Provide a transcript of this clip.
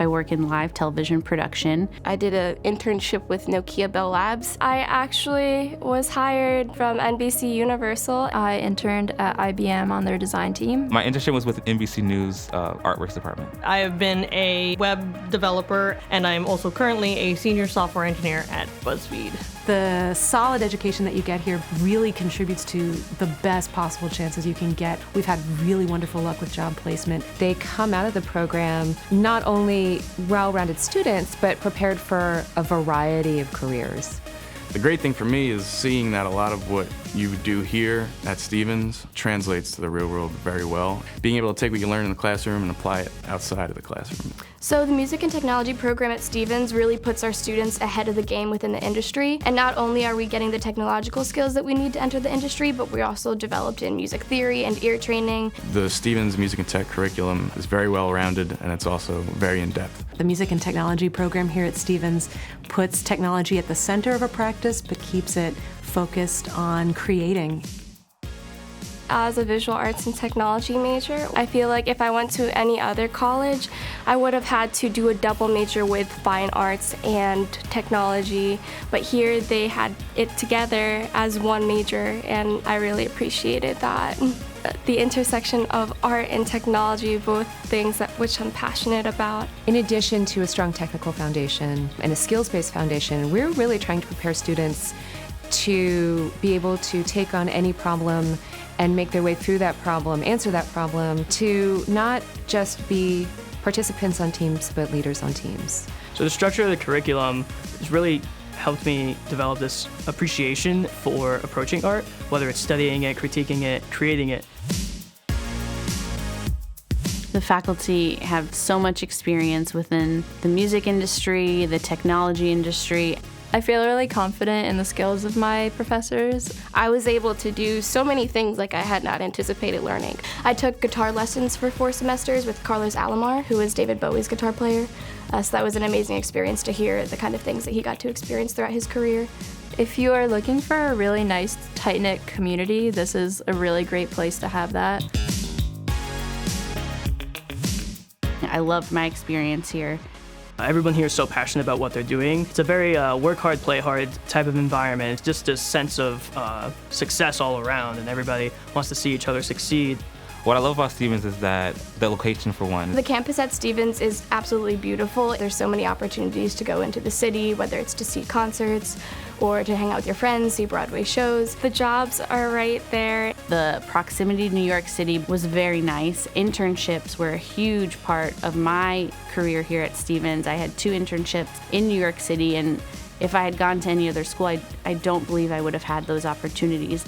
I work in live television production. I did an internship with Nokia Bell Labs. I actually was hired from NBC Universal. I interned at IBM on their design team. My internship was with NBC News Artworks department. I have been a web developer, and I'm also currently a senior software engineer at BuzzFeed. The solid education that you get here really contributes to the best possible chances you can get. We've had really wonderful luck with job placement. They come out of the program not only well-rounded students, but prepared for a variety of careers. The great thing for me is seeing that a lot of what you do here at Stevens translates to the real world very well. Being able to take what you learn in the classroom and apply it outside of the classroom. So the music and technology program at Stevens really puts our students ahead of the game within the industry. And not only are we getting the technological skills that we need to enter the industry, but we're also developed in music theory and ear training. The Stevens Music and Tech curriculum is very well-rounded, and it's also very in-depth. The music and technology program here at Stevens puts technology at the center of a practice, but keeps it focused on creating. As a visual arts and technology major, I feel like if I went to any other college, I would have had to do a double major with fine arts and technology. But here they had it together as one major, and I really appreciated that. The intersection of art and technology, both things which I'm passionate about. In addition to a strong technical foundation and a skills-based foundation, we're really trying to prepare students to be able to take on any problem and make their way through that problem, answer that problem, to not just be participants on teams, but leaders on teams. So the structure of the curriculum has really helped me develop this appreciation for approaching art, whether it's studying it, critiquing it, creating it. The faculty have so much experience within the music industry, the technology industry. I feel really confident in the skills of my professors. I was able to do so many things like I had not anticipated learning. I took guitar lessons for 4 semesters with Carlos Alomar, who is David Bowie's guitar player. So that was an amazing experience to hear the kind of things that he got to experience throughout his career. If you are looking for a really nice, tight-knit community, this is a really great place to have that. I loved my experience here. Everyone here is so passionate about what they're doing. It's a very work hard, play hard type of environment. It's just a sense of success all around, and everybody wants to see each other succeed. What I love about Stevens is that the location, for one. The campus at Stevens is absolutely beautiful. There's so many opportunities to go into the city, whether it's to see concerts or to hang out with your friends, see Broadway shows. The jobs are right there. The proximity to New York City was very nice. Internships were a huge part of my career here at Stevens. I had 2 internships in New York City, and if I had gone to any other school, I don't believe I would have had those opportunities.